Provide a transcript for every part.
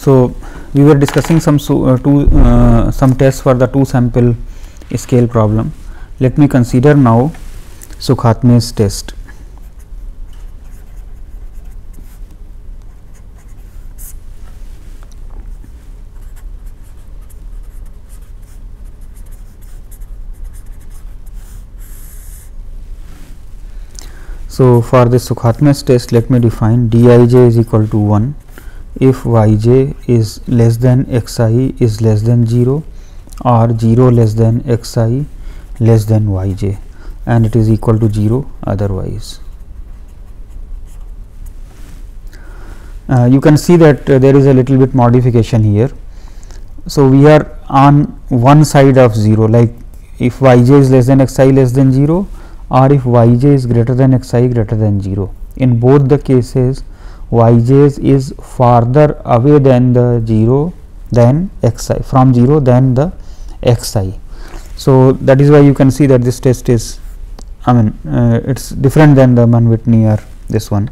So we were discussing some some tests for the two sample scale problem. Let me consider now Sukhatme's test. So for this Sukhatme's test, let me define dij is equal to 1 if yj is less than xi is less than 0 or 0 less than xi less than yj, and it is equal to 0 otherwise. You can see that there is a little bit modification here. So we are on one side of 0, like if yj is less than xi less than 0 or if yj is greater than xi greater than 0. In both the cases yj is farther away than the 0 than xi, from 0 than the xi. So that is why you can see that this test is, it's different than the Mann-Whitney or this one,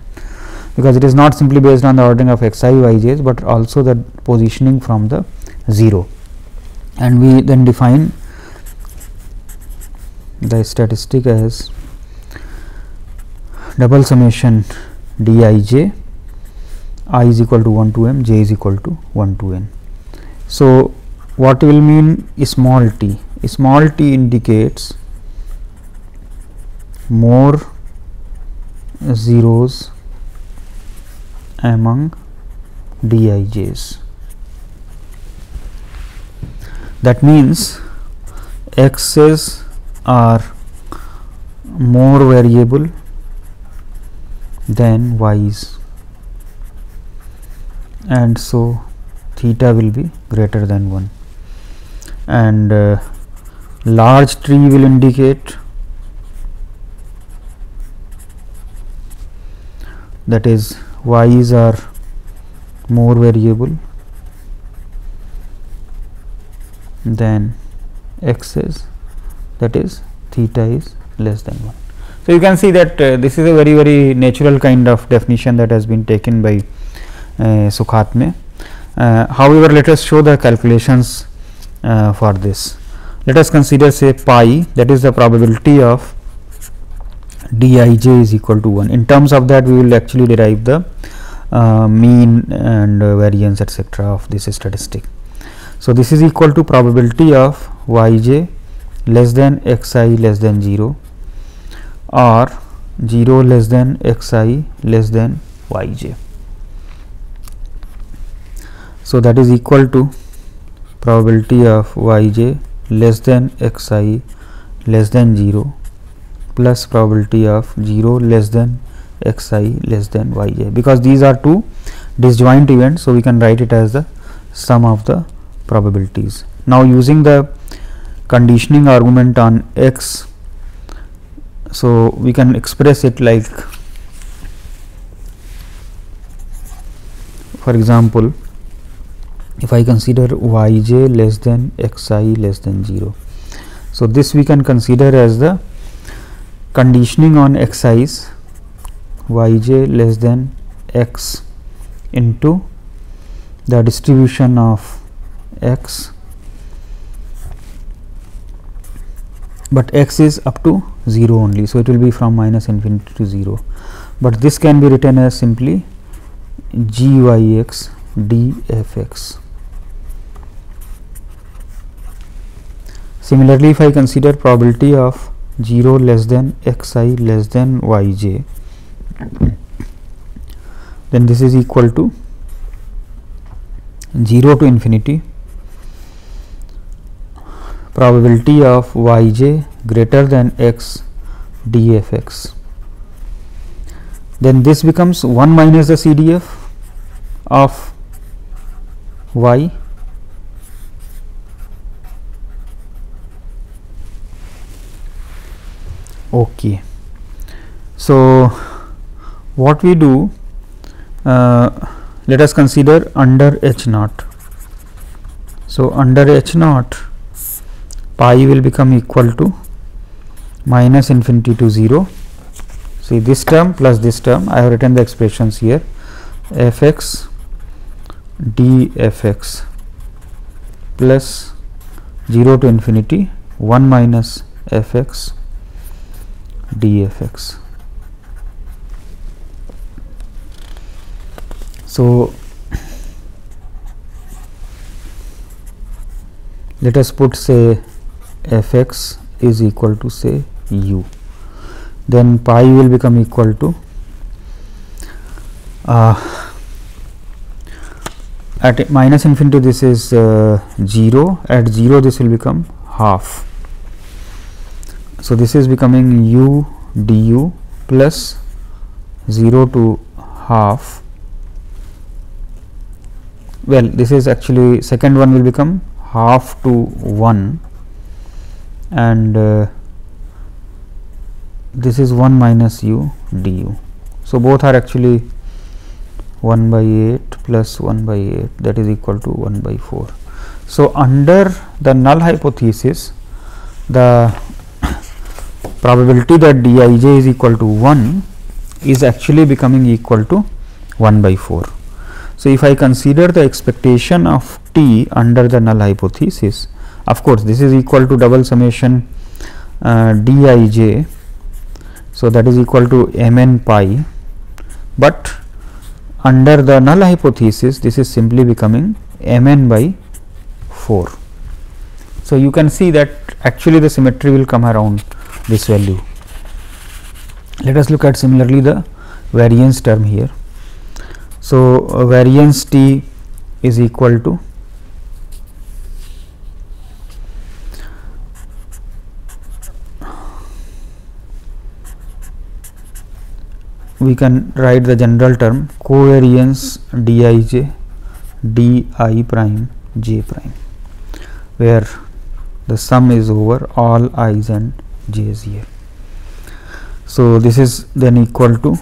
because it is not simply based on the ordering of xi yj's, but also the positioning from the 0. And we then define the statistic as double summation dij, I is equal to 1 to m, j is equal to 1 to n. So what will mean small t? Small t indicates more zeros among dij's. That means x's are more variable than y's, and so theta will be greater than 1, and large tree will indicate that is y's are more variable than x's, that is theta is less than 1. So you can see that this is a very natural kind of definition that has been taken by Sukhatme. However, let us show the calculations for this. Let us consider, say, pi, that is the probability of dij is equal to 1. In terms of that, we will actually derive the mean and variance etc. of this statistic. So this is equal to probability of yj less than xi less than 0 or 0 less than xi less than yj. So that is equal to probability of yj less than xi less than 0 plus probability of 0 less than xi less than yj, because these are two disjoint events, so we can write it as the sum of the probabilities. Now using the conditioning argument on x, so we can express it like, for example, if I consider yj less than xi less than 0, so this we can consider as the conditioning on xi's, yj less than x into the distribution of x, but x is up to 0 only, so it will be from minus infinity to 0, but this can be written as simply gyx dfx. Similarly, if I consider probability of 0 less than xi less than yj, then this is equal to 0 to infinity probability of yj greater than x dfx. Then this becomes 1 minus the CDF of y, okay. So what we do, let us consider under h naught. So under h naught, pi will become equal to minus infinity to 0. See this term plus this term, I have written the expressions here, fx dfx plus 0 to infinity 1 minus fx dfx. So let us put, say, fx is equal to, say, u, then pi will become equal to at minus infinity this is 0, at 0 this will become half. So this is becoming u du plus 0 to half. Well, this is actually, second one will become half to 1, and this is 1 minus u du. So both are actually 1 by 8 plus 1 by 8, that is equal to 1 by 4. So under the null hypothesis, the probability that dij is equal to 1 is actually becoming equal to 1 by 4. So if I consider the expectation of t under the null hypothesis, of course this is equal to double summation dij, so that is equal to mn pi, but under the null hypothesis this is simply becoming mn by 4. So you can see that actually the symmetry will come around this value. Let us look at similarly the variance term here. So variance t is equal to we can write the general term covariance dij di prime j prime, where the sum is over all i's and j's here. So this is then equal to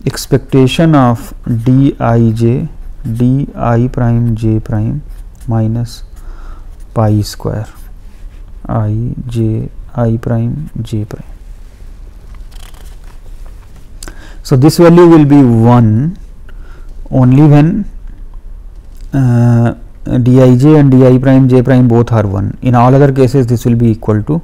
expectation of dij di prime j prime minus pi square I j I prime j prime. So this value will be 1 only when dij and di prime j prime both are 1. In all other cases this will be equal to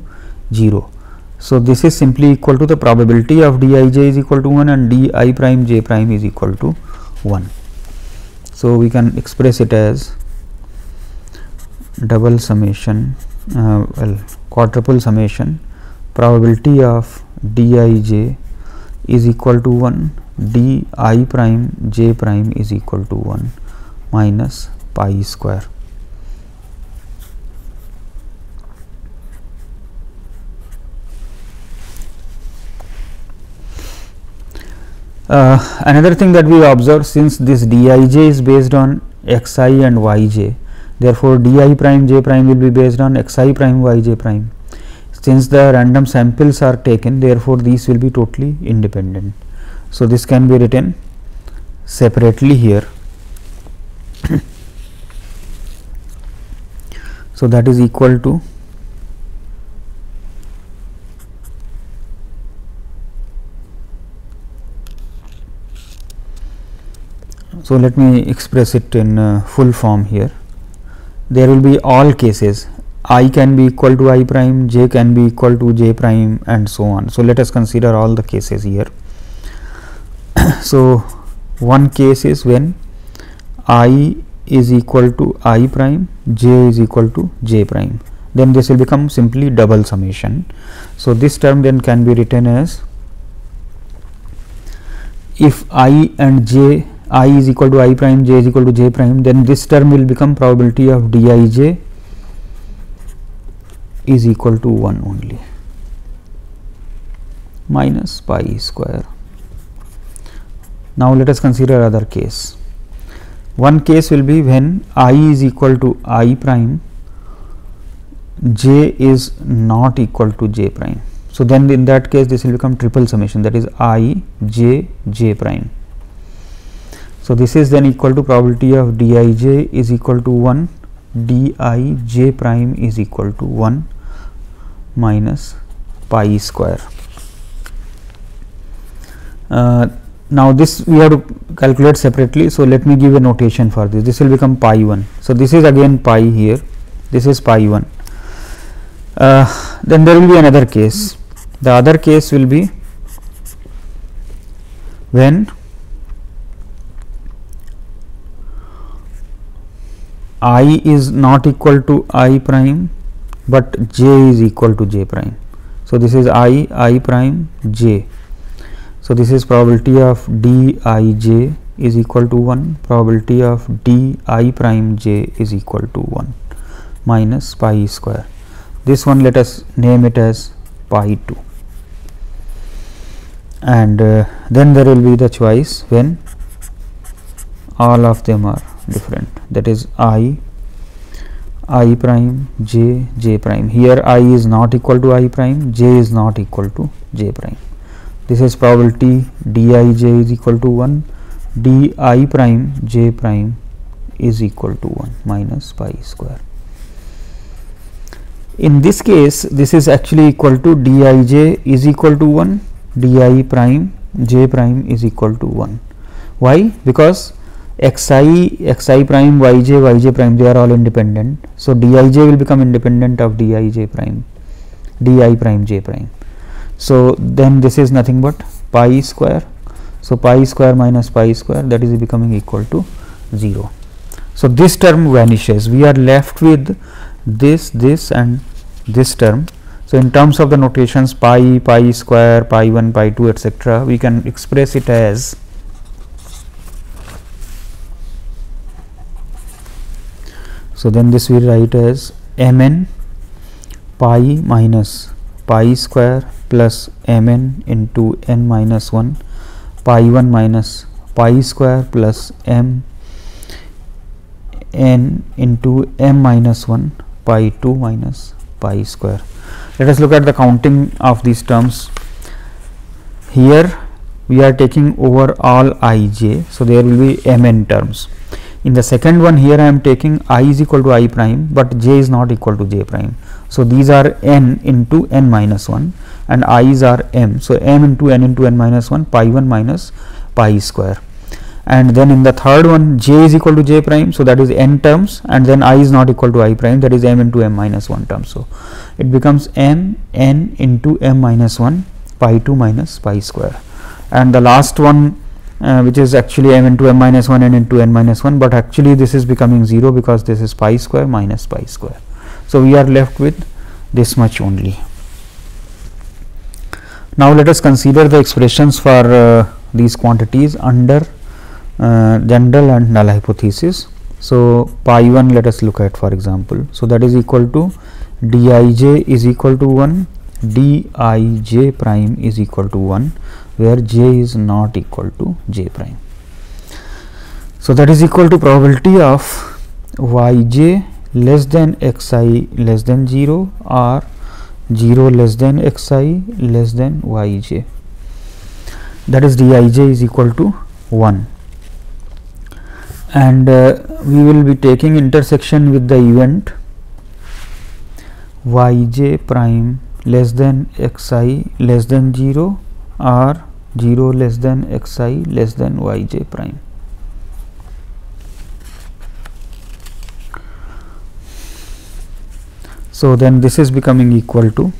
0. So this is simply equal to the probability of dij is equal to 1 and di prime j prime is equal to 1. So we can express it as double summation, quadruple summation probability of dij is equal to 1, di prime j prime is equal to 1 minus pi square. Another thing that we observe, since this dij is based on xi and yj, therefore di prime j prime will be based on xi prime yj prime. Since the random samples are taken, therefore these will be totally independent. So this can be written separately here. So that is equal to so let me express it in full form here. There will be all cases, I can be equal to I prime, j can be equal to j prime, and so on. So let us consider all the cases here. So one case is when I is equal to I prime, j is equal to j prime, then this will become simply double summation. So this term then can be written as, if I and j, I is equal to I prime, j is equal to j prime, then this term will become probability of dij is equal to 1 only minus pi square. Now let us consider other case. One case will be when I is equal to I prime, j is not equal to j prime. So then in that case this will become triple summation, that is I j j prime. So this is then equal to probability of dij is equal to 1, dij prime is equal to 1 minus pi square. now this we have to calculate separately. So let me give a notation for this. This will become pi 1. So this is again pi here, this is pi 1. Then there will be another case. The other case will be when I is not equal to I prime, but j is equal to j prime. So this is I prime, j. So this is probability of dij is equal to 1, probability of di prime j is equal to 1 minus pi square. This one let us name it as pi 2, and then there will be the choice when all of them are different, that is I prime, j prime. Here I is not equal to I prime, j is not equal to j prime. This is probability dij is equal to 1, di prime j prime is equal to 1 minus pi square. In this case, this is actually equal to dij is equal to 1, di prime j prime is equal to 1. Why? Because xi prime, yj prime, they are all independent. So dij will become independent of dij prime, di prime j prime. So then this is nothing but pi square. So pi square minus pi square, that is becoming equal to 0. So this term vanishes. We are left with this and this term. So in terms of the notations pi square, pi 1, pi 2, etc., we can express it as so then this we write as mn pi minus pi square plus mn into n minus 1 pi 1 minus pi square plus m n into m minus 1 pi 2 minus pi square. Let us look at the counting of these terms. Here we are taking over all ij, so there will be mn terms. In the second one, here I am taking I is equal to I prime, but j is not equal to j prime. So these are n into n minus 1 and i's are m. So m into n minus 1, pi 1 minus pi square. And then in the third one, j is equal to j prime, so that is n terms, and then I is not equal to I prime, that is m into m minus 1 terms. So it becomes m n into m minus 1 pi 2 minus pi square. And the last one, which is actually m into m minus 1 n into n minus 1, but actually this is becoming 0 because this is pi square minus pi square. So we are left with this much only. Now let us consider the expressions for these quantities under general and null hypothesis. So pi 1 let us look at, for example. So that is equal to dij is equal to 1, dij prime is equal to 1, where j is not equal to j prime. So that is equal to probability of yj less than xi less than 0 or 0 less than xi less than yj, that is dij is equal to 1. And we will be taking intersection with the event yj prime less than xi less than 0 or 0 less than xi less than yj prime. So then this is becoming equal to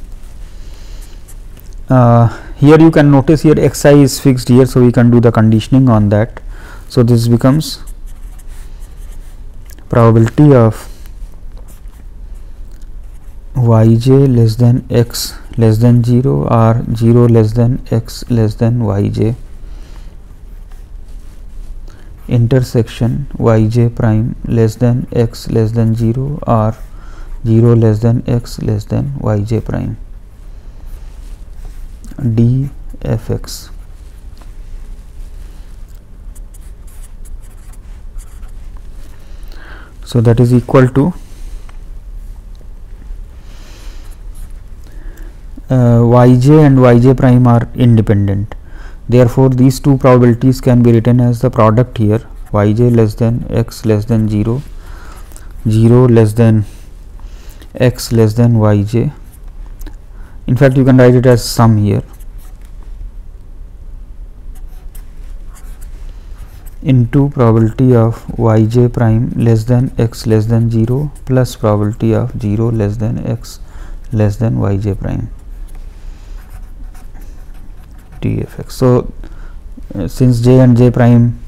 here you can notice here xi is fixed here, so we can do the conditioning on that. So this becomes probability of yj less than x less than 0 or 0 less than x less than yj intersection yj prime less than x less than 0 or 0 less than x less than yj prime dfx. So that is equal to yj and yj prime are independent. Therefore, these two probabilities can be written as the product here, yj less than x less than 0, 0 less than x less than yj. In fact, you can write it as sum here. into probability of yj prime less than x less than 0 plus probability of 0 less than x less than yj prime dfx. So since j and j prime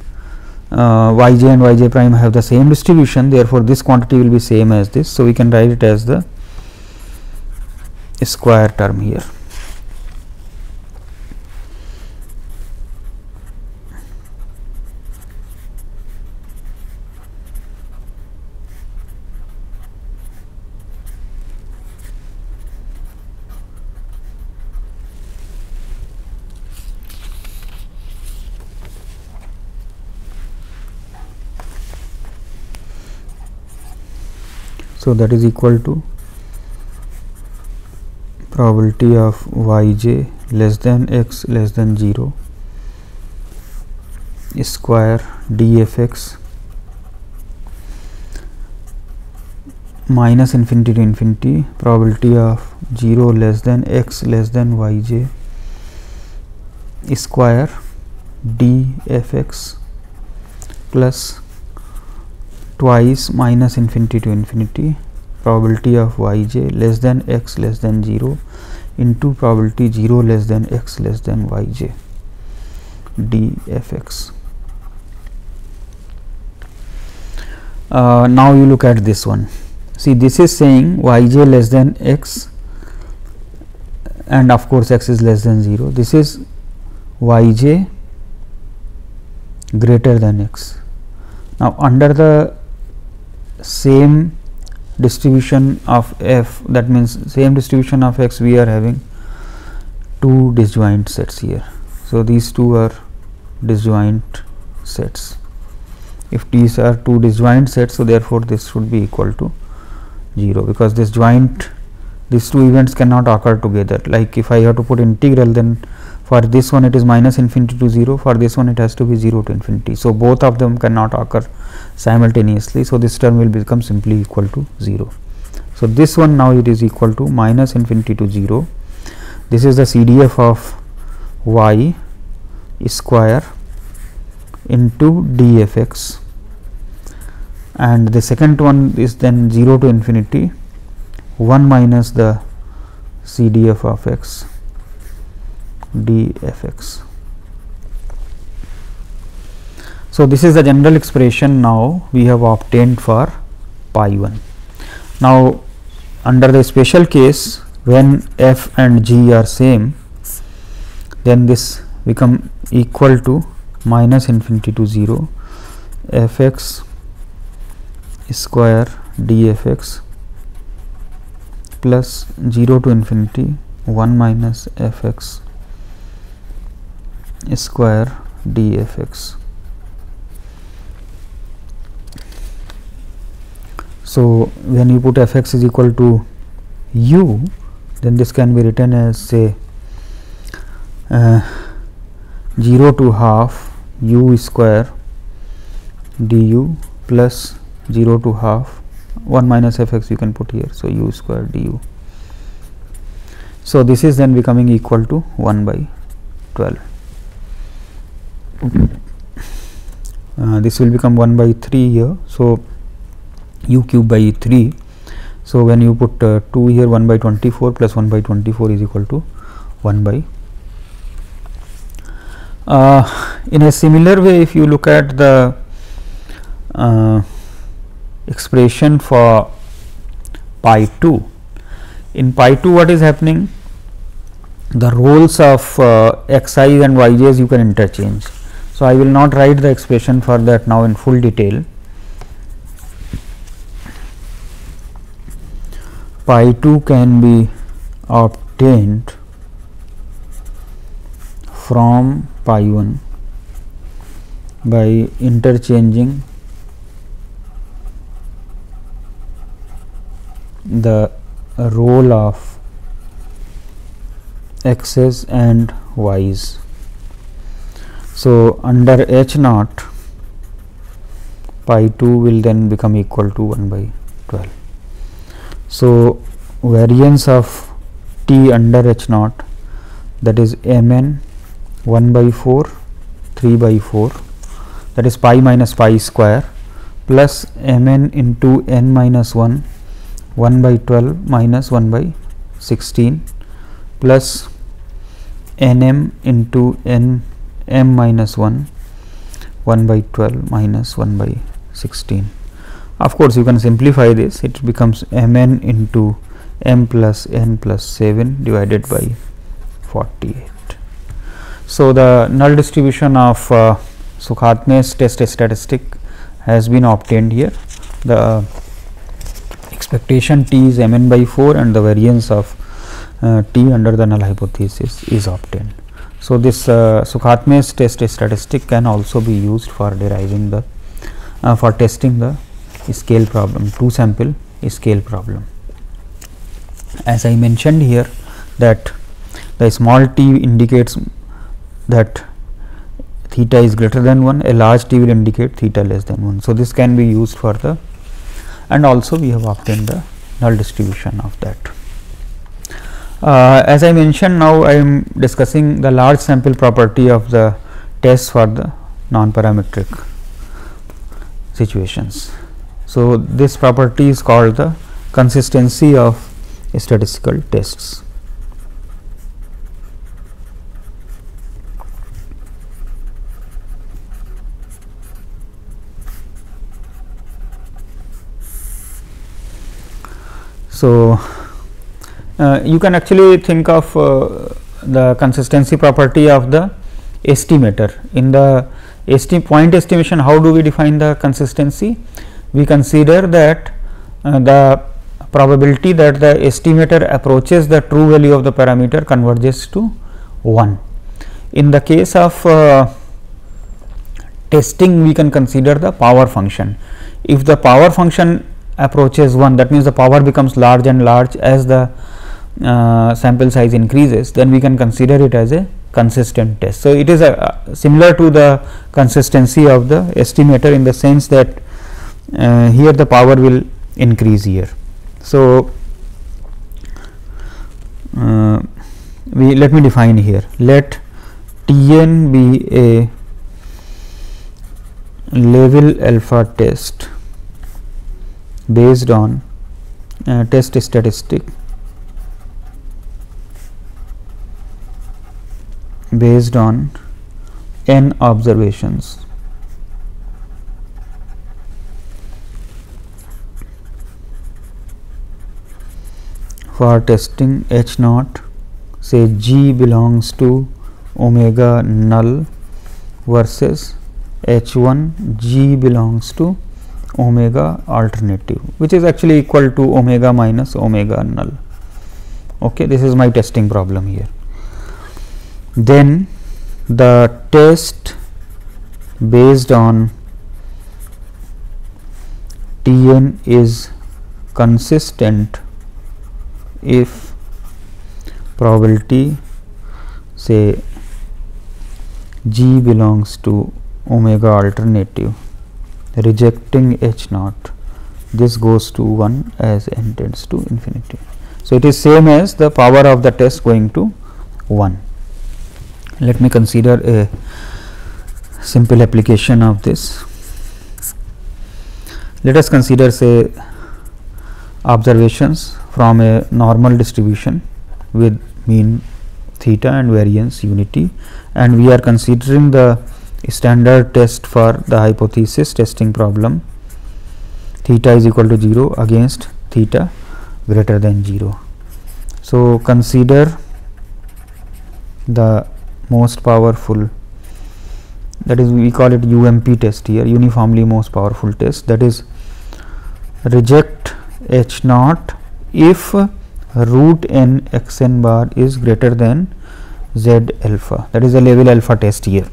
yj and yj prime have the same distribution, therefore this quantity will be same as this, so we can write it as the square term here. So that is equal to probability of yj less than x less than 0 square dfx minus infinity to infinity probability of 0 less than x less than yj square dfx plus twice minus infinity to infinity probability of yj less than x less than 0 into probability 0 less than x less than yj dfx. Now you look at this one. See, this is saying yj less than x and of course x is less than 0. This is yj greater than x. Now under the same distribution of f, that means same distribution of x, we are having two disjoint sets here. So these two are disjoint sets. If these are two disjoint sets, so therefore this should be equal to 0, because these two events cannot occur together. Like if I have to put integral, then for this one it is minus infinity to 0, for this one it has to be 0 to infinity. So both of them cannot occur simultaneously, so this term will become simply equal to 0. So this one now it is equal to minus infinity to 0. This is the CDF of y square into dfx, and the second one is then 0 to infinity 1 minus the CDF of x dfx. So this is the general expression now we have obtained for pi 1. Now under the special case, when f and g are same, then this become equal to minus infinity to 0 fx square dfx plus 0 to infinity 1 minus fx square dfx. So when you put fx is equal to u, then this can be written as, say, 0 to half u square du plus 0 to half 1 minus fx you can put here, so u square du. So this is then becoming equal to 1 by 12. This will become 1 by 3 here, so u cube by 3. So when you put 2 here, 1 by 24 plus 1 by 24 is equal to 1 by. In a similar way, if you look at the expression for pi 2, in pi 2 what is happening? The roles of xi's and yj's you can interchange. So I will not write the expression for that now in full detail. Pi 2 can be obtained from pi 1 by interchanging the role of x's and y's. So under h naught, pi 2 will then become equal to 1 by 12. So variance of t under h naught, that is mn 1 by 4, 3 by 4 that is pi minus pi square plus mn into n minus 1 by 12 minus 1 by 16 plus nm into n m minus 1 by 12 minus 1 by 16. Of course, you can simplify this, it becomes mn into m plus n plus 7 divided by 48. So, the null distribution of Sukhatme's test statistic has been obtained here. The expectation t is mn by 4 and the variance of t under the null hypothesis is obtained. So, this Sukhatme's test statistic can also be used for deriving the for testing the scale problem, 2 sample scale problem. As I mentioned here that the small t indicates that theta is greater than 1, a large t will indicate theta less than 1. So, this can be used for the, and also we have obtained the null distribution of that. As I mentioned, now I am discussing the large sample property of the test for the non-parametric situations. So, this property is called the consistency of statistical tests. So, you can actually think of the consistency property of the estimator. In the point estimation, how do we define the consistency? We consider that the probability that the estimator approaches the true value of the parameter converges to 1. In the case of testing, we can consider the power function. If the power function approaches 1, that means the power becomes large and large as the sample size increases, then we can consider it as a consistent test. So, it is similar to the consistency of the estimator in the sense that here the power will increase here. So, let me define here, let Tn be a level alpha test based on test statistic based on n observations for testing H naught, say G belongs to omega null versus H1 G belongs to omega alternative, which is actually equal to omega minus omega null. Okay, this is my testing problem here. Then the test based on Tn is consistent if probability say G belongs to omega alternative rejecting H naught, this goes to 1 as n tends to infinity. So, it is same as the power of the test going to 1. Let me consider a simple application of this. Let us consider say observations from a normal distribution with mean theta and variance unity, and we are considering the standard test for the hypothesis testing problem theta is equal to 0 against theta greater than 0. So, consider the most powerful, that is we call it UMP test here, uniformly most powerful test, that is reject H naught if root n x n bar is greater than z alpha, that is a level alpha test here.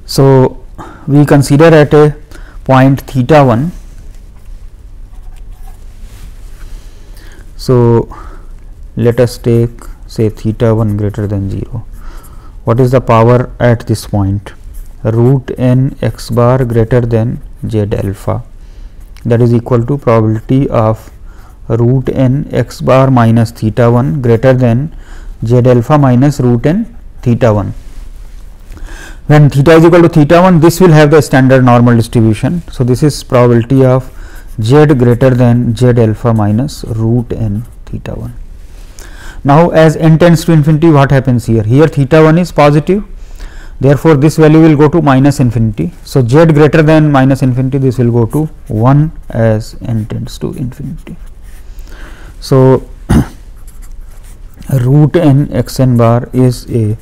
So, we consider at a point theta 1. So, let us take say theta 1 greater than 0. What is the power at this point? Root n x bar greater than z alpha, that is equal to probability of root n x bar minus theta 1 greater than z alpha minus root n theta 1. when theta is equal to theta 1, this will have the standard normal distribution. So this is probability of z greater than z alpha minus root n theta 1. Now as n tends to infinity, what happens here? Here theta 1 is positive, therefore this value will go to minus infinity. So z greater than minus infinity, this will go to 1 as n tends to infinity. So root n x n bar is a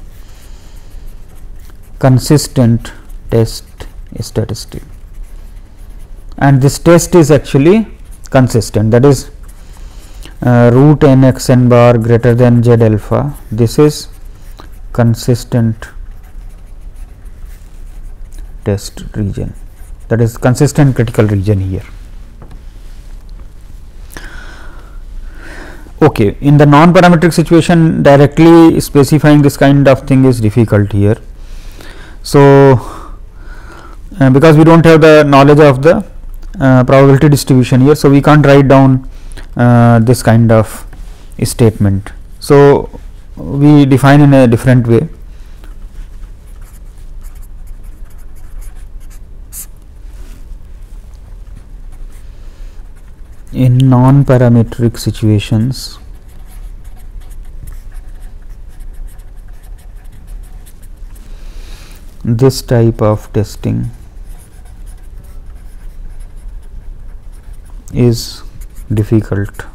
consistent test statistic, and this test is actually consistent, that is root n x n bar greater than z alpha. This is consistent test region, that is consistent critical region here. Okay, in the non-parametric situation, directly specifying this kind of thing is difficult here. So because we don't have the knowledge of the probability distribution here, so we can't write down this kind of statement. So we define in a different way. In non-parametric situations, this type of testing is difficult.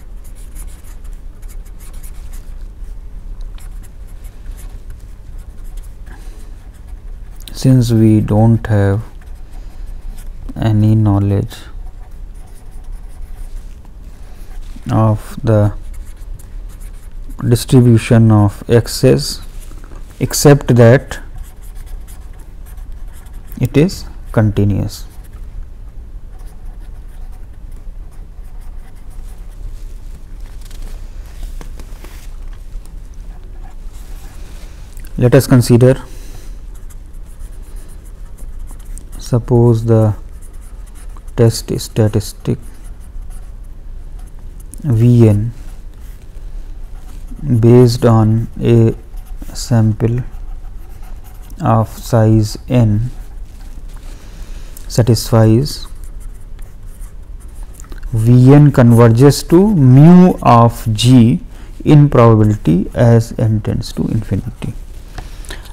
Since we don't have any knowledge of the distribution of x's except that it is continuous. Let us consider, suppose the test statistic Vn based on a sample of size n satisfies Vn converges to mu of g in probability as n tends to infinity,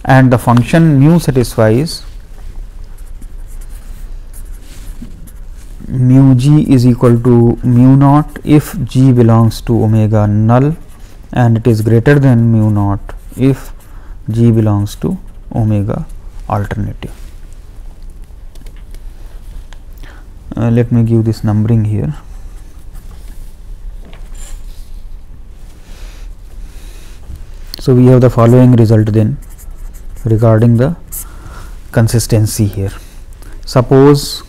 and the function mu satisfies mu g is equal to mu naught if g belongs to omega null, and it is greater than mu naught if g belongs to omega alternative. Let me give this numbering here. So we have the following result then regarding the consistency here. Suppose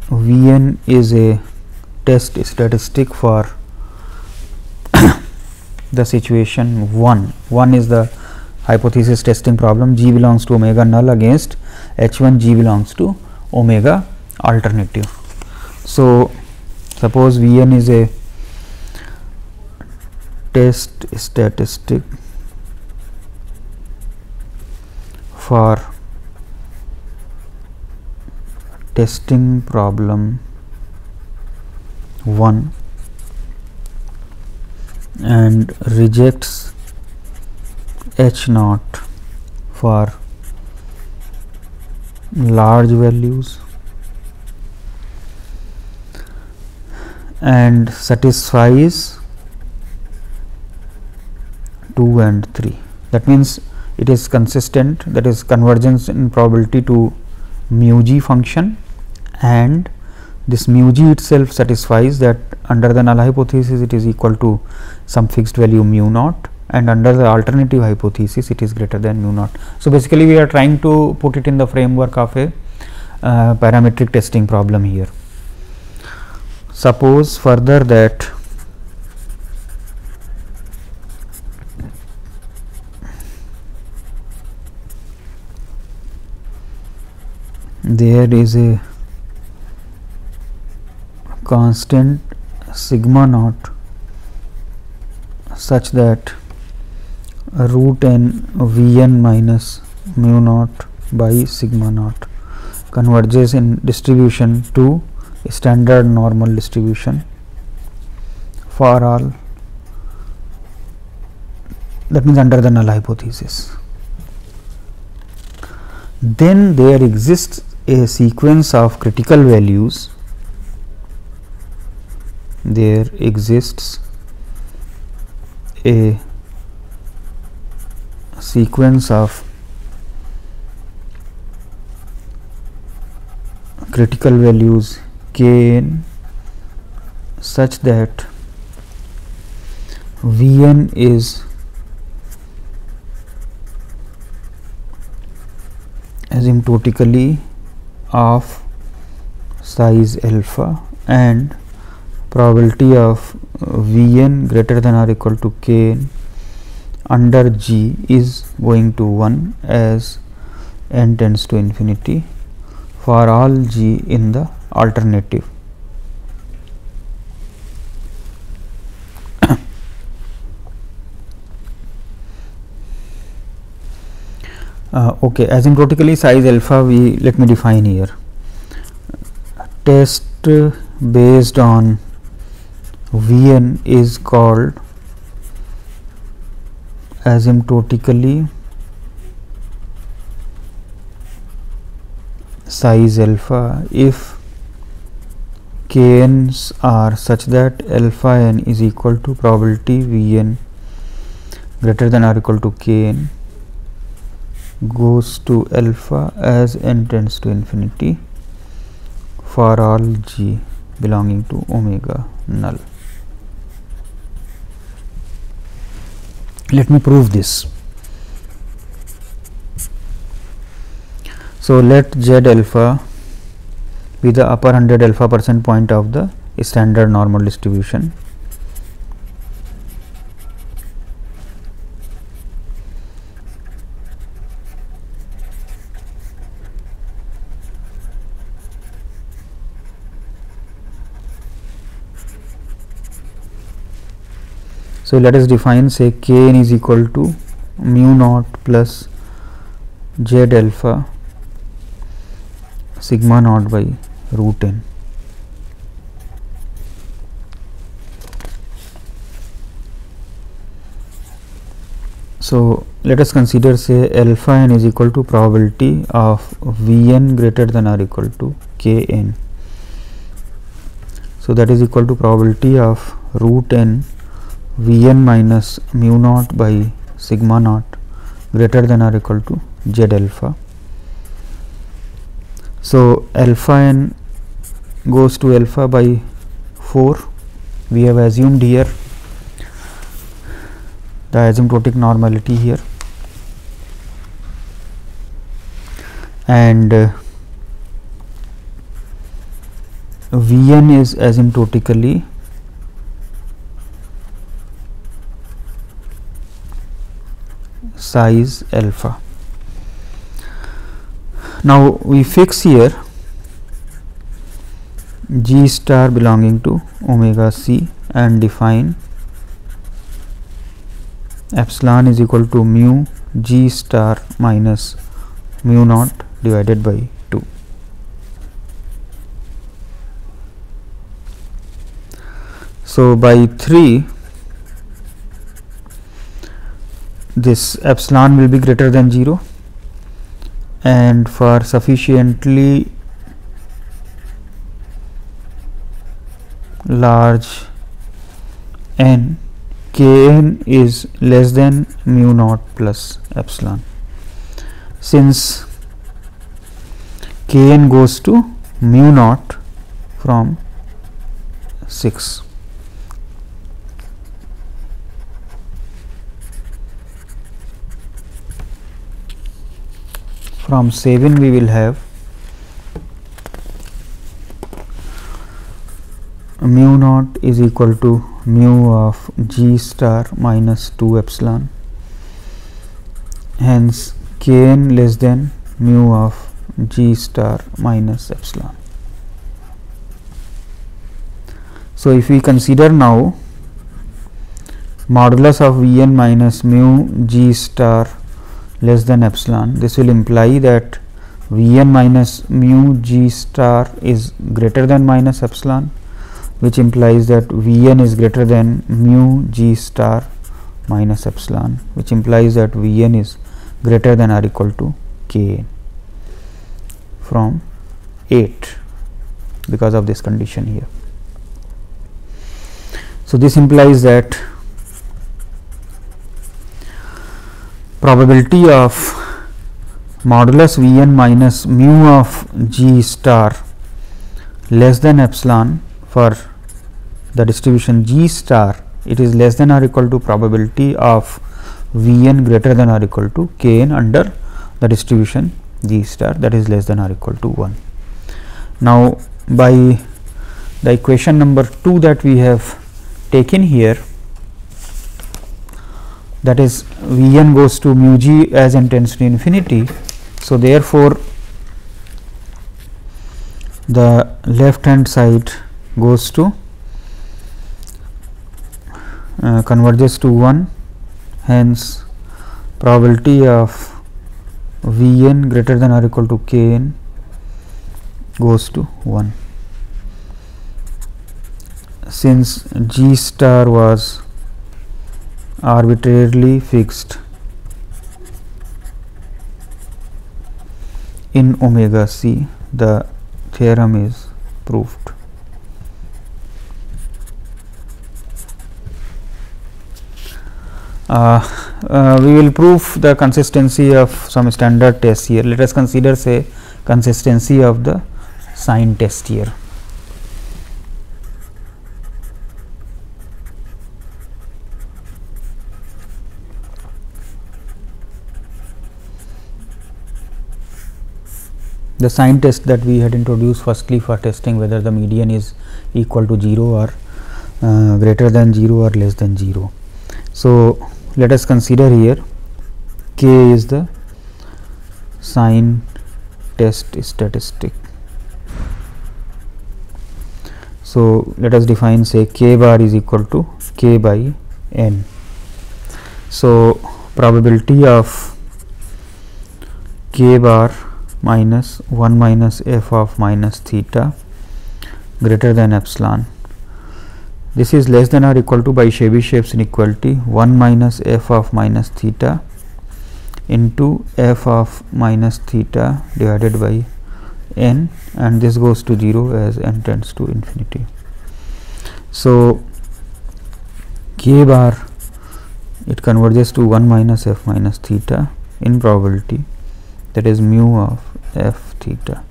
Vn is a test statistic for the situation 1. 1 is the hypothesis testing problem, g belongs to omega null against h1 g belongs to omega alternative. So suppose Vn is a test statistic for testing problem 1 and rejects h naught for large values and satisfies 2 and 3. That means it is consistent, that is convergence in probability to mu g function, and this mu g itself satisfies that under the null hypothesis it is equal to some fixed value mu naught, and under the alternative hypothesis it is greater than mu naught. So basically we are trying to put it in the framework of a parametric testing problem here. Suppose further that there is a constant sigma naught such that root n Vn minus mu naught by sigma naught converges in distribution to standard normal distribution for all, that means under the null hypothesis. Then there exists a sequence of critical values. There exists a sequence of critical values Kn such that Vn is asymptotically of size alpha and probability of Vn greater than or equal to Kn under G is going to 1 as n tends to infinity for all G in the alternative. Okay, asymptotically size alpha, let me define here. Test based on Vn is called asymptotically size alpha if Kns are such that alpha n is equal to probability Vn greater than or equal to Kn goes to alpha as n tends to infinity for all G belonging to omega null. Let me prove this. So let Z alpha be the upper 100 alpha percent point of the standard normal distribution. So let us define, say Kn is equal to mu naught plus Z alpha sigma naught by root n. So let us consider, say alpha n is equal to probability of Vn greater than or equal to Kn. So that is equal to probability of root n Vn minus mu naught by sigma naught greater than or equal to Z alpha. So alpha n goes to alpha by 4. We have assumed here the asymptotic normality here, and Vn is asymptotically size alpha. Now we fix here G star belonging to omega c and define epsilon is equal to mu G star minus mu naught divided by 2. So by 3 this epsilon will be greater than 0, and for sufficiently large n, Kn is less than mu naught plus epsilon. Since Kn goes to mu naught from 6. From 7 we will have mu naught is equal to mu of G star minus 2 epsilon, hence Kn less than mu of G star minus epsilon. So if we consider now modulus of Vn minus mu G star less than epsilon, this will imply that Vn minus mu g star is greater than minus epsilon, which implies that Vn is greater than mu g star minus epsilon, which implies that Vn is greater than or equal to Kn from 8 because of this condition here. So, this implies that probability of modulus Vn minus mu of g star less than epsilon for the distribution g star, it is less than or equal to probability of Vn greater than or equal to Kn under the distribution g star, that is less than or equal to 1. Now, by the equation number 2 that we have taken here, that is Vn goes to mu g as n tends to infinity. So, therefore, the left hand side goes to converges to 1, hence probability of Vn greater than or equal to Kn goes to 1. Since g star was arbitrarily fixed in omega c, the theorem is proved. We will prove the consistency of some standard test here. Let us consider, say, consistency of the sign test here. The sign test that we had introduced firstly for testing whether the median is equal to 0 or greater than 0 or less than 0. So, let us consider here k is the sign test statistic. So, let us define, say, k bar is equal to k by n. So, probability of k bar minus 1 minus f of minus theta greater than epsilon. This is less than or equal to, by Chebyshev's inequality, 1 minus f of minus theta into f of minus theta divided by n, and this goes to 0 as n tends to infinity. So, k bar, it converges to 1 minus f minus theta in probability, that is mu of f theta.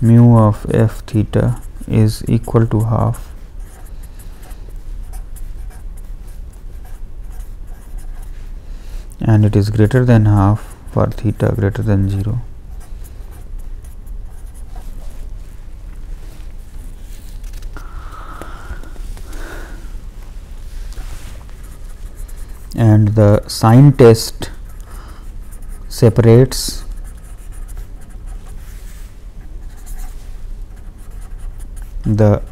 Mu of f theta is equal to half and it is greater than half for theta greater than 0. And the sign test separates the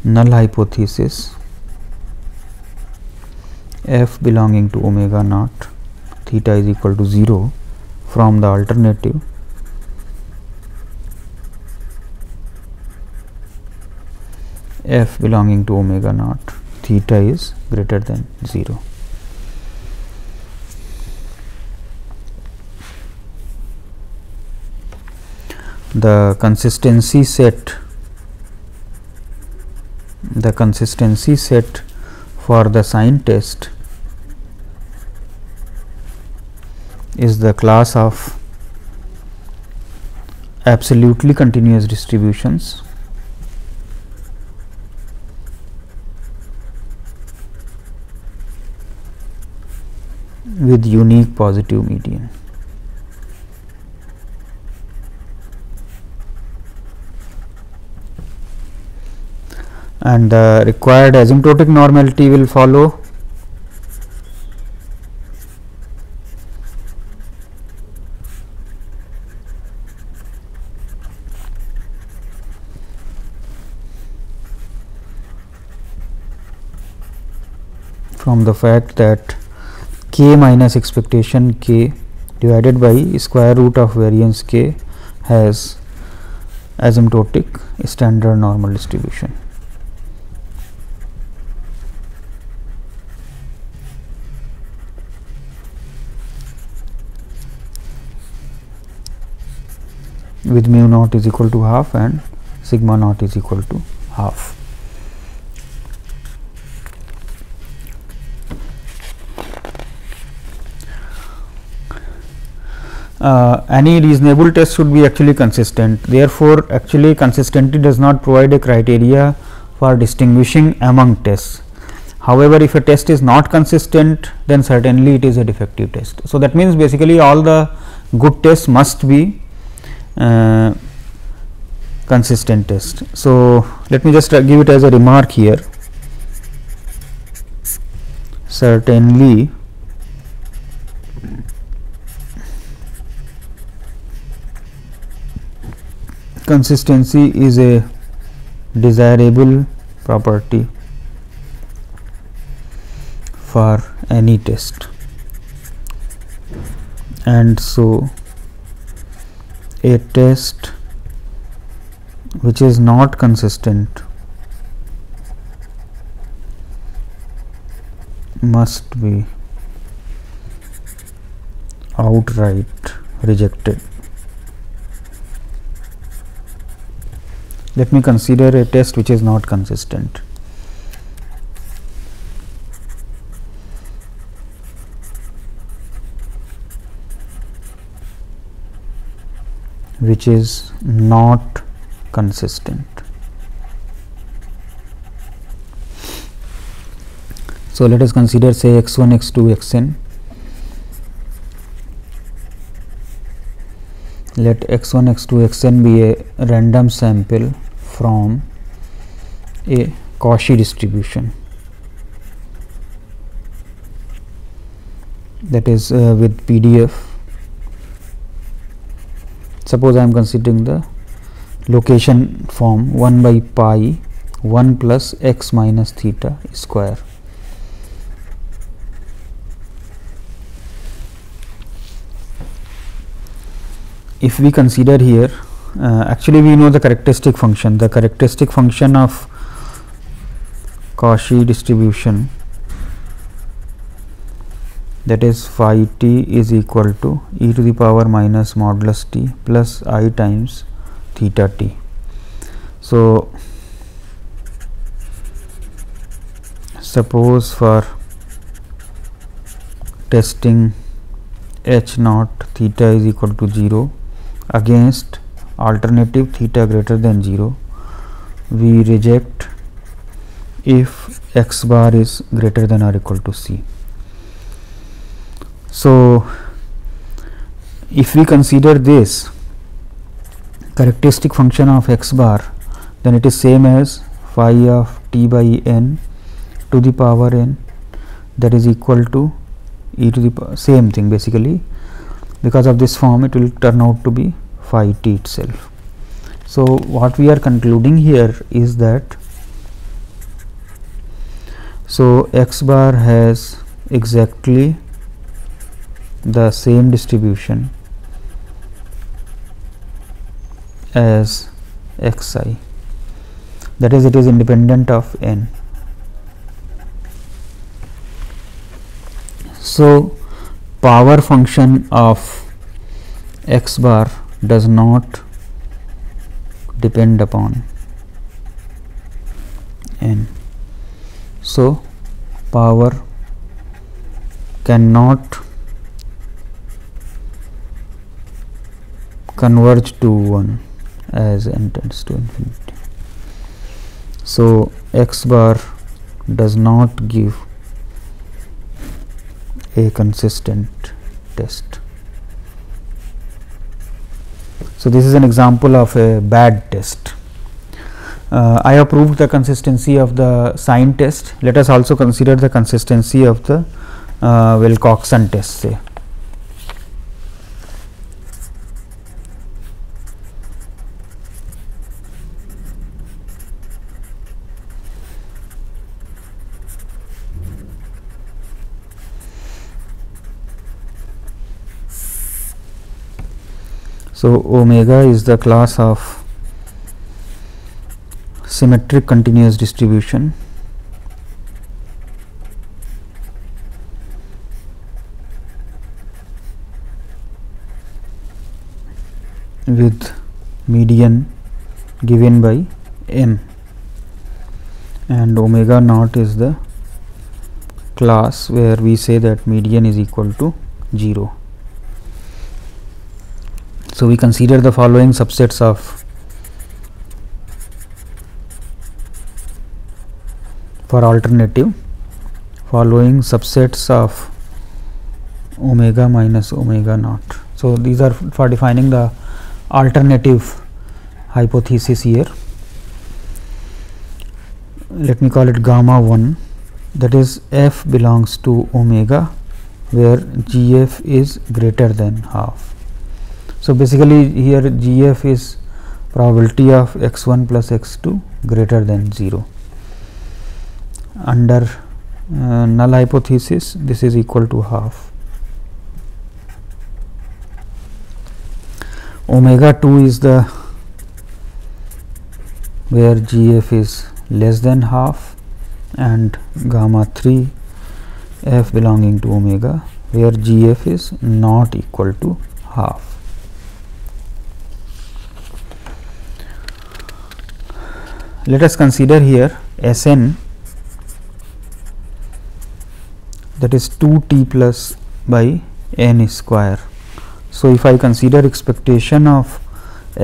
null hypothesis f belonging to omega naught theta is equal to 0 from the alternative f belonging to omega naught theta is greater than 0. The consistency set for the sign test is the class of absolutely continuous distributions with unique positive median. And the required asymptotic normality will follow from the fact that k minus expectation k divided by square root of variance k has asymptotic standard normal distribution. With mu naught is equal to half and sigma naught is equal to half. Any reasonable test should be actually consistent. Therefore, actually consistency does not provide a criteria for distinguishing among tests. However, if a test is not consistent, then certainly it is a defective test. So, that means basically all the good tests must be consistent test. So, let me just give it as a remark here. Certainly consistency is a desirable property for any test, and so a test which is not consistent must be outright rejected. Let me consider a test which is not consistent. Which is not consistent. So, let us consider say x1, x2, xn. Let x1, x2, xn be a random sample from a Cauchy distribution, that is with PDF. Suppose I am considering the location form 1 by pi 1 plus x minus theta square. If we consider here, actually we know the characteristic function. The characteristic function of Cauchy distribution, that is phi t is equal to e to the power minus modulus t plus I times theta t. So, suppose for testing h naught theta is equal to 0 against alternative theta greater than 0, we reject if x bar is greater than or equal to c. So, if we consider this characteristic function of x bar, then it is same as phi of t by n to the power n, that is equal to e to the power, same thing basically. Because of this form, it will turn out to be phi t itself. So, what we are concluding here is that x bar has exactly the same distribution as xi, that is, it is independent of n. So, power function of x bar does not depend upon n. So, power cannot converge to 1 as n tends to infinity. So, x bar does not give a consistent test. So, this is an example of a bad test. I have proved the consistency of the sign test. Let us also consider the consistency of the Wilcoxon test, say. So omega is the class of symmetric continuous distribution with median given by m, and omega naught is the class where we say that median is equal to 0. So we consider the following subsets of for alternative following subsets of omega minus omega naught. So these are for defining the alternative hypothesis here. Let me call it gamma 1, that is f belongs to omega where gf is greater than half. So basically here gf is probability of x1 plus x2 greater than 0. Under null hypothesis, this is equal to half. Omega 2 is the where gf is less than half, and gamma 3 f belonging to omega where gf is not equal to half. Let us consider here Sn, that is 2t plus by n square. So if I consider expectation of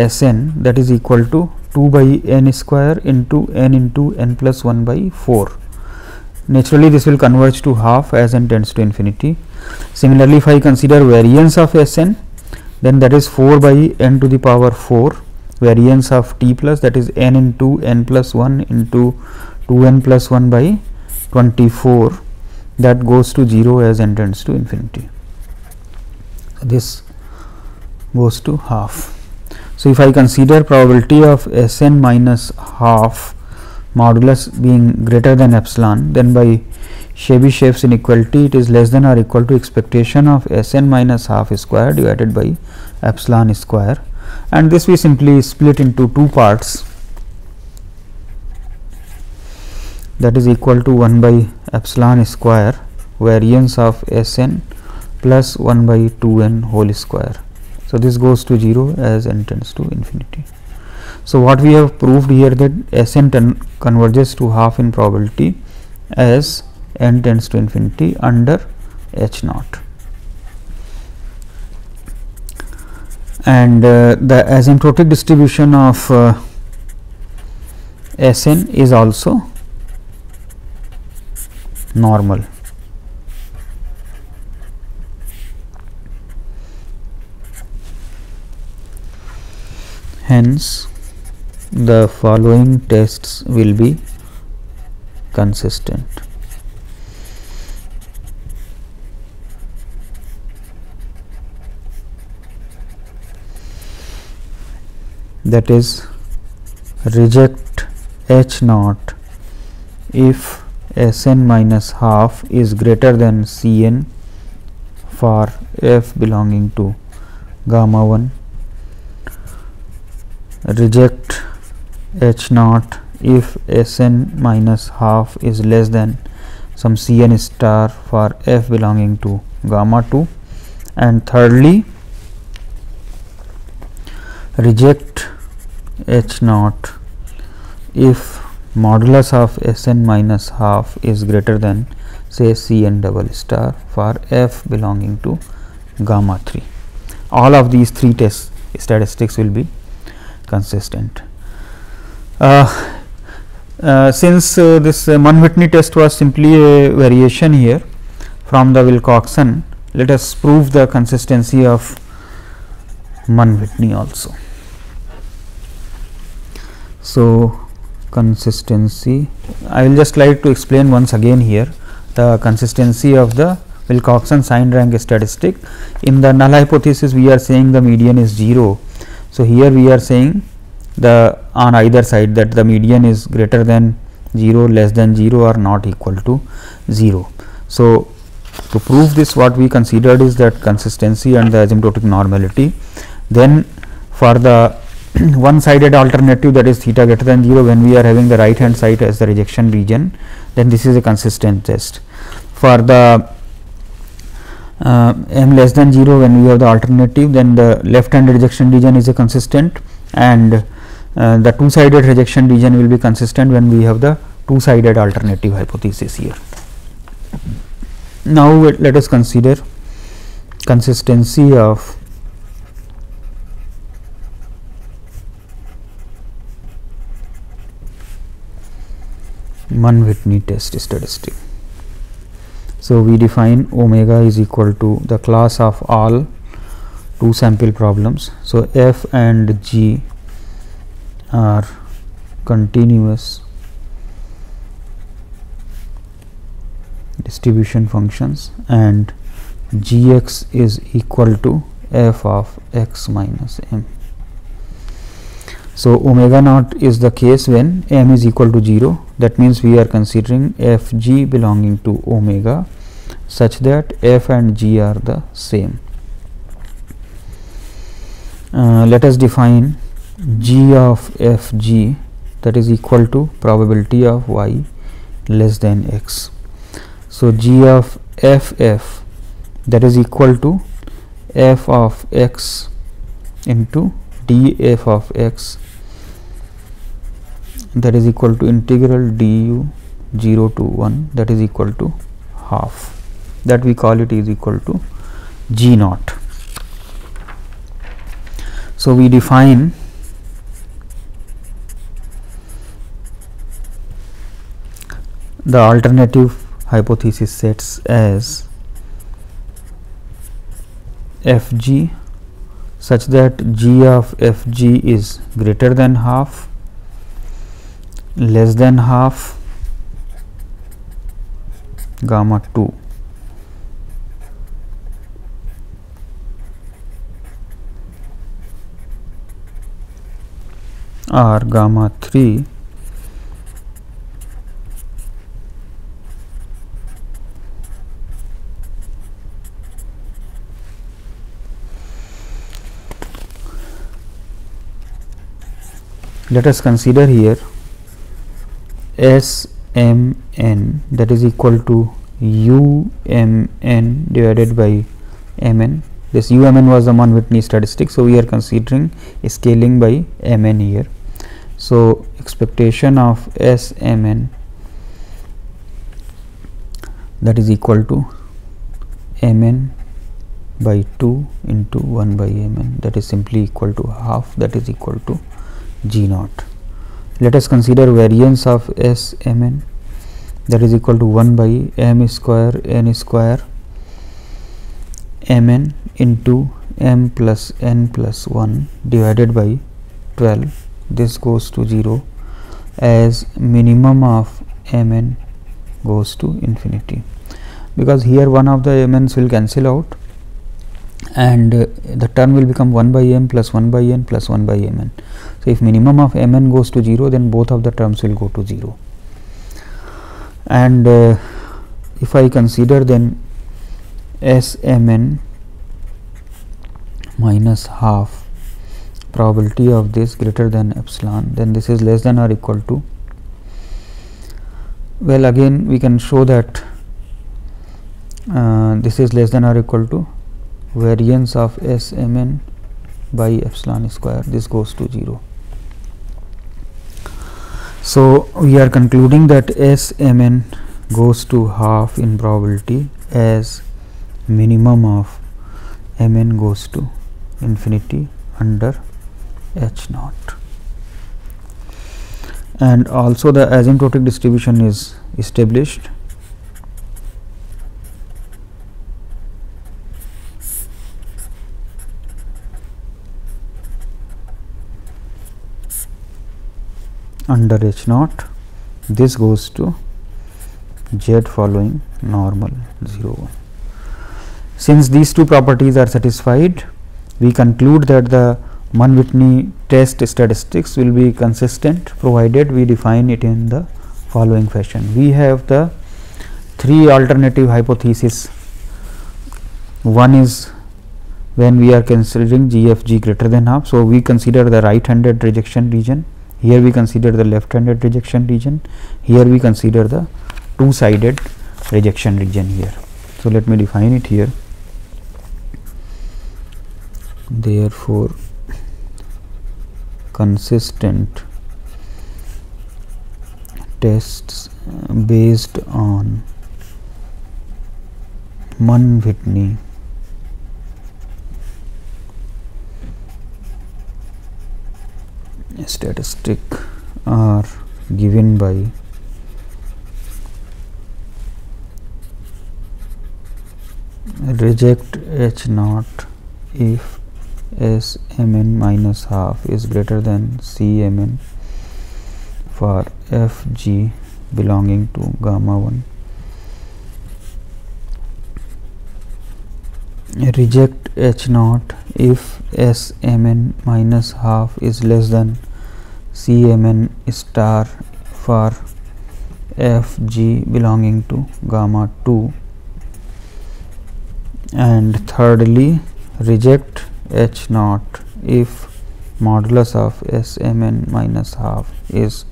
Sn, that is equal to 2 by n square into n plus 1 by 4. Naturally this will converge to half as n tends to infinity. Similarly, if I consider variance of Sn, then that is 4 by n to the power 4, variance of t plus, that is n into n plus 1 into 2n plus 1 by 24, that goes to 0 as n tends to infinity. So this goes to half. So if I consider probability of Sn minus half modulus being greater than epsilon, then by Chebyshev's inequality it is less than or equal to expectation of Sn minus half square divided by epsilon square, and this we simply split into two parts, that is equal to 1 by epsilon square variance of Sn plus 1 by 2n whole square. So this goes to 0 as n tends to infinity. So what we have proved here, that Sn converges to half in probability as n tends to infinity under H naught, and the asymptotic distribution of Sn is also normal. Hence the following tests will be consistent. That is, reject H naught if Sn minus half is greater than Cn for f belonging to gamma 1. Reject H naught if Sn minus half is less than some Cn star for f belonging to gamma 2, and thirdly reject H naught if modulus of Sn minus half is greater than say Cn double star for f belonging to gamma 3. All of these three test statistics will be consistent. Since this Mann-Whitney test was simply a variation here from the Wilcoxon, let us prove the consistency of Mann-Whitney also. So consistency, I will just like to explain once again here the consistency of the Wilcoxon signed rank statistic. In the null hypothesis we are saying the median is 0. So here we are saying the on either side that the median is greater than 0, less than 0 or not equal to 0. So to prove this, what we considered is that consistency and the asymptotic normality. Then for the one-sided alternative, that is theta greater than 0, when we are having the right hand side as the rejection region, then this is a consistent test. For the m less than 0, when we have the alternative, then the left hand rejection region is a consistent, and the two-sided rejection region will be consistent when we have the two-sided alternative hypothesis here. Now let us consider consistency of Mann-Whitney test statistic. So we define omega is equal to the class of all two sample problems. So f and g are continuous distribution functions, and gx is equal to f of x minus m. So omega naught is the case when m is equal to 0. That means we are considering fg belonging to omega such that f and g are the same. Let us define g of fg, that is equal to probability of y less than x. So g of ff, that is equal to f of x into df of x, that is equal to integral du 0 to 1, that is equal to half, that we call it is equal to g naught. So we define the alternative hypothesis sets as fg such that g of fg is greater than half, less than half, gamma 2, or gamma 3 let us consider here Smn, that is equal to Umn divided by Mn. This Umn was the Mann-Whitney statistic, so we are considering scaling by Mn here. So expectation of Smn, that is equal to Mn by 2 into 1 by Mn, that is simply equal to half, that is equal to g naught. Let us consider variance of Smn, that is equal to 1 by m square n square Mn into m plus n plus 1 divided by 12. This goes to 0 as minimum of Mn goes to infinity, because here one of the Mn's will cancel out and the term will become 1 by m plus 1 by n plus 1 by Mn. So if minimum of Mn goes to 0, then both of the terms will go to 0. And if I consider then Smn minus half, probability of this greater than epsilon, then this is less than or equal to, well, again we can show that this is less than or equal to variance of Smn by epsilon square, this goes to 0. So we are concluding that Smn goes to half in probability as minimum of Mn goes to infinity under h naught, and also the asymptotic distribution is established. Under h naught, this goes to z following normal 0 1. Since these two properties are satisfied, we conclude that the Mann-Whitney test statistics will be consistent provided we define it in the following fashion. We have the three alternative hypotheses. One is when we are considering GFG greater than half. So, we consider the right handed rejection region, here we consider the left handed rejection region, here we consider the two sided rejection region here. So, let me define it here. Therefore, consistent tests based on Mann-Whitney statistic are given by reject H naught if S mn minus half is greater than C mn for f g belonging to gamma 1. Reject H naught if S mn minus half is less than C mn star for f g belonging to gamma 2. And thirdly, reject H naught if modulus of S mn minus half is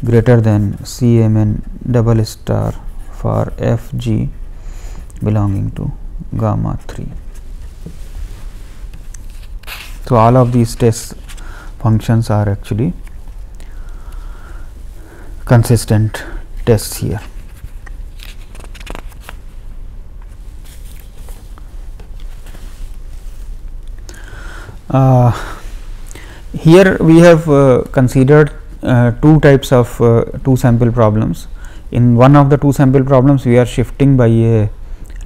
greater than C mn double star for f g belonging to gamma 3. So, all of these test functions are actually consistent tests here. Here we have considered two types of two sample problems. In one of the two sample problems we are shifting by a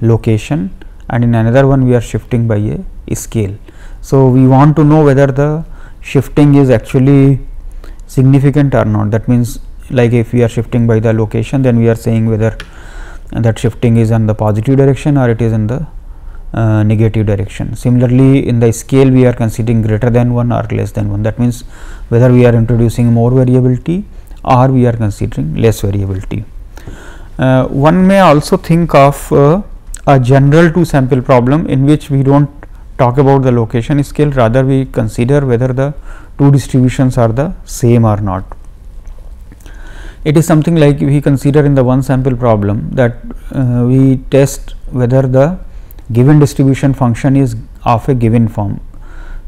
location, and in another one we are shifting by a scale. So, we want to know whether the shifting is actually significant or not. That means, like if we are shifting by the location, then we are saying whether that shifting is in the positive direction or it is in the negative direction. Similarly, in the scale we are considering greater than 1 or less than 1. That means, whether we are introducing more variability or we are considering less variability. One may also think of a general two sample problem in which we do not talk about the location scale, rather we consider whether the two distributions are the same or not. It is something like we consider in the one sample problem that we test whether the given distribution function is of a given form.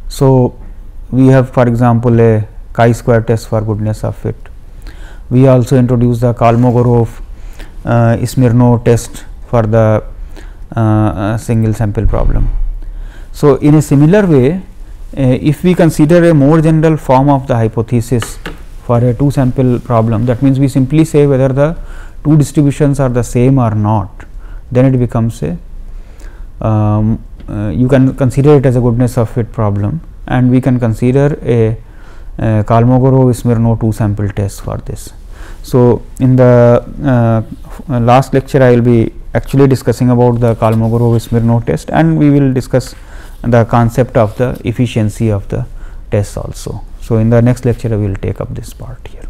So, we have for example a chi-square test for goodness of fit. We also introduce the Kolmogorov Smirnov test for the single sample problem. So, in a similar way, if we consider a more general form of the hypothesis for a two sample problem, that means we simply say whether the two distributions are the same or not, then it becomes a you can consider it as a goodness of fit problem, and we can consider a Kolmogorov Smirnov two sample test for this. So, in the last lecture I will be actually discussing about the Kolmogorov Smirnov test, and we will discuss the concept of the efficiency of the tests also. So, in the next lecture I will take up this part here.